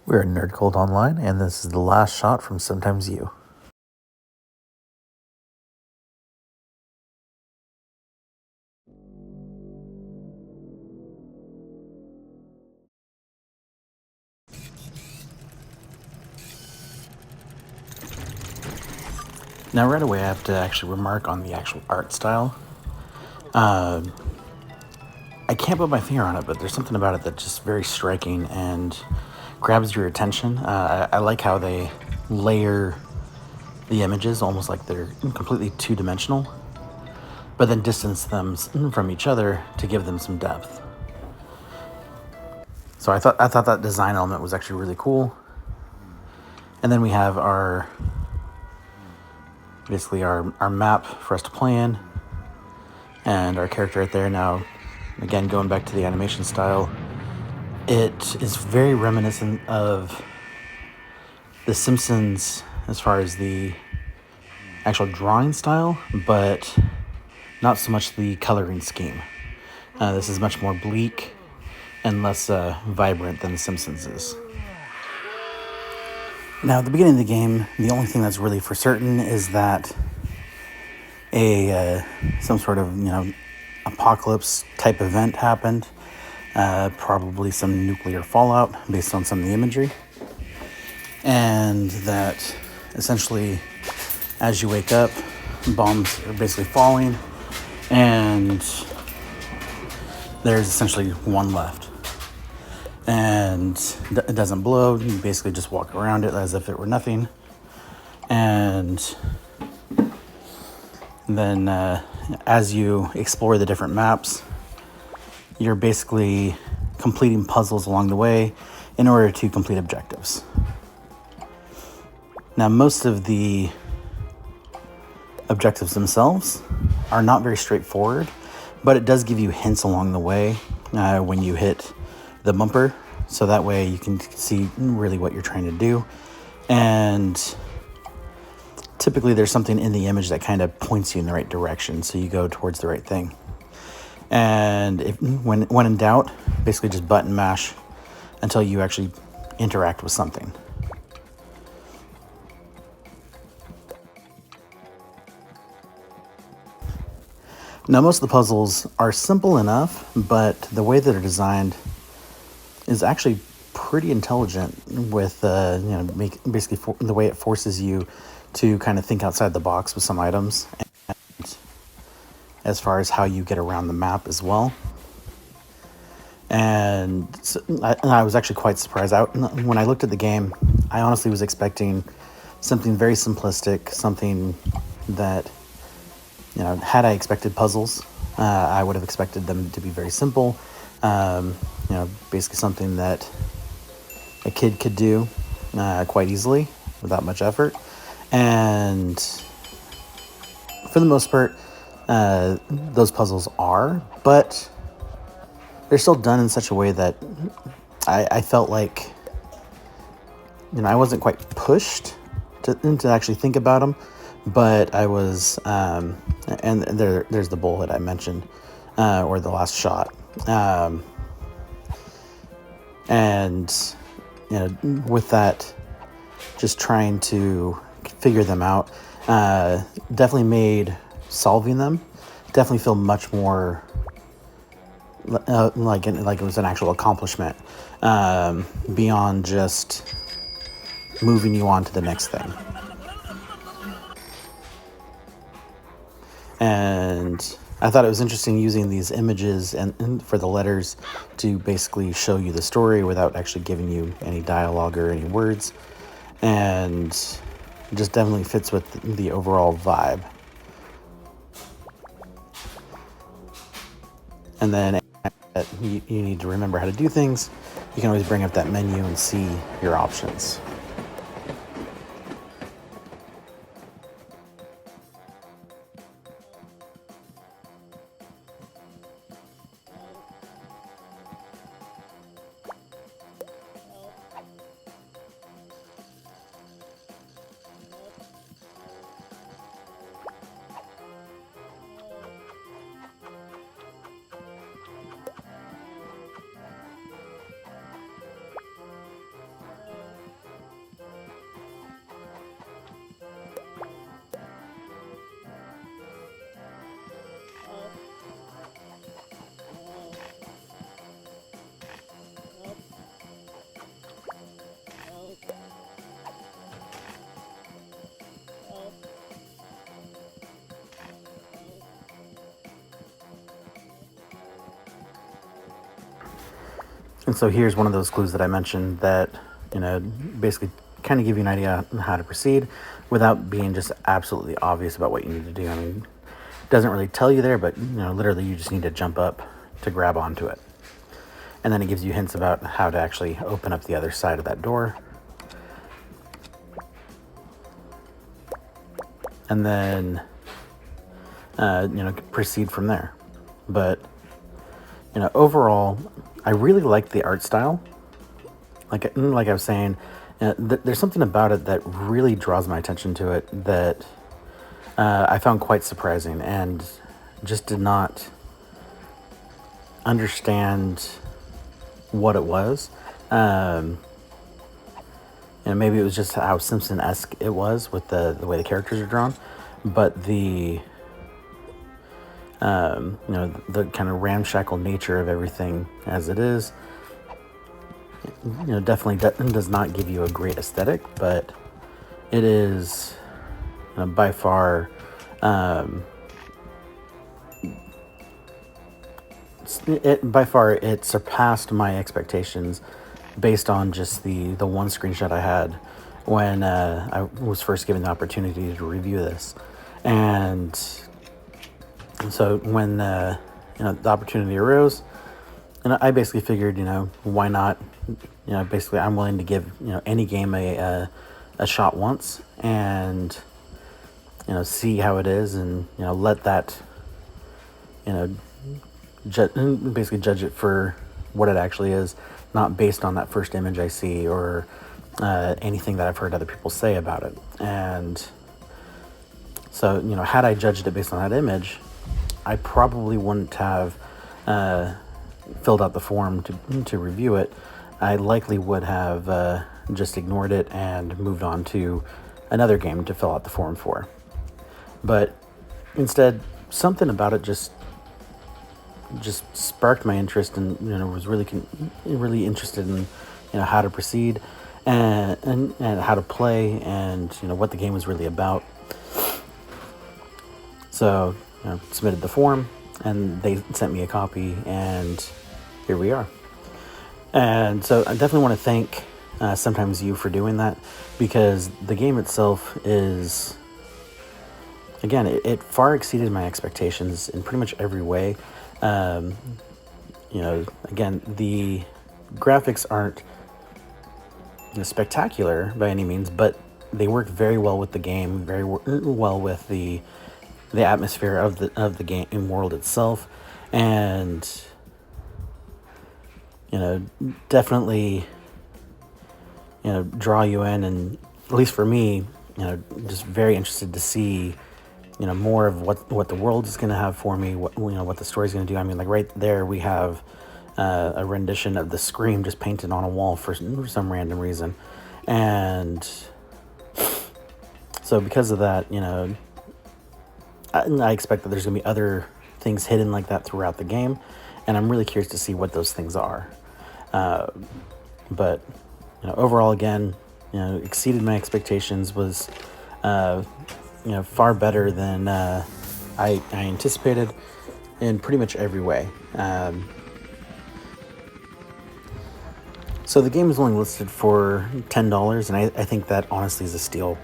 We're at Nerd Cold Online, and this is the last shot from Sometimes You. Now, right away, I have to actually remark on the actual art style. I can't put my finger on it, but there's something about it that's just very striking and grabs your attention. I like how they layer the images almost like they're completely two-dimensional, but then distance them from each other to give them some depth. So I thought that design element was actually really cool. And then we have our map for us to play in, and our character right there. Now, again, going back to the animation style, it is very reminiscent of The Simpsons as far as the actual drawing style, but not so much the coloring scheme. This is much more bleak and less vibrant than The Simpsons is. Now, at the beginning of the game, the only thing that's really for certain is that some sort of apocalypse type event happened. Probably some nuclear fallout based on some of the imagery, and that essentially, as you wake up, bombs are basically falling, and there's essentially one left. And it doesn't blow. You basically just walk around it as if it were nothing. And then as you explore the different maps, you're basically completing puzzles along the way in order to complete objectives. Now, most of the objectives themselves are not very straightforward, but it does give you hints along the way when you hit the bumper, so that way you can see really what you're trying to do. And typically there's something in the image that kind of points you in the right direction, so you go towards the right thing. And when in doubt, basically just button mash until you actually interact with something. Now, most of the puzzles are simple enough, but the way that they're designed is actually pretty intelligent with, basically the way it forces you to kind of think outside the box with some items, and as far as how you get around the map as well. And so I was actually quite surprised. When I looked at the game, I honestly was expecting something very simplistic, something that, had I expected puzzles, I would have expected them to be very simple. Basically something that a kid could do quite easily without much effort. And for the most part, those puzzles are, but they're still done in such a way that I felt like, I wasn't quite pushed to actually think about them, but I was, and there's the bullet I mentioned, or the last shot. And, with that, just trying to figure them out, definitely made solving them definitely feel much more like it was an actual accomplishment, beyond just moving you on to the next thing. And I thought it was interesting using these images and for the letters to basically show you the story without actually giving you any dialogue or any words, and it just definitely fits with the overall vibe. And then you need to remember how to do things. You can always bring up that menu and see your options. And so here's one of those clues that I mentioned that, basically kind of give you an idea on how to proceed without being just absolutely obvious about what you need to do. I mean, it doesn't really tell you there, but, literally you just need to jump up to grab onto it. And then it gives you hints about how to actually open up the other side of that door. And then, proceed from there. But, overall, I really like the art style. Like I was saying, there's something about it that really draws my attention to it that I found quite surprising and just did not understand what it was. Maybe it was just how Simpson-esque it was with the way the characters are drawn, but the kind of ramshackle nature of everything as it is, definitely does not give you a great aesthetic, but it is by far it surpassed my expectations based on just the one screenshot I had when I was first given the opportunity to review this. And so when the opportunity arose, and I basically figured, why not? Basically I'm willing to give any game a shot once and see how it is, and let that basically judge it for what it actually is, not based on that first image I see or anything that I've heard other people say about it. And so, had I judged it based on that image, I probably wouldn't have filled out the form to review it. I likely would have just ignored it and moved on to another game to fill out the form for. But instead, something about it just sparked my interest, and was really interested in how to proceed and how to play, and what the game was really about. So submitted the form, and they sent me a copy, and here we are. And so I definitely want to thank Sometimes You for doing that, because the game itself is, again, it far exceeded my expectations in pretty much every way. Again, the graphics aren't spectacular by any means, but they work very well with the game, very well with the atmosphere of the game world itself, and definitely draw you in, and at least for me, just very interested to see more of what the world is going to have for me, what the story's going to do. I mean, like right there we have a rendition of the Scream just painted on a wall for some random reason. And so because of that, I expect that there's going to be other things hidden like that throughout the game, and I'm really curious to see what those things are. But overall, again, exceeded my expectations, was far better than I anticipated in pretty much every way. So the game is only listed for $10, and I think that honestly is a steal.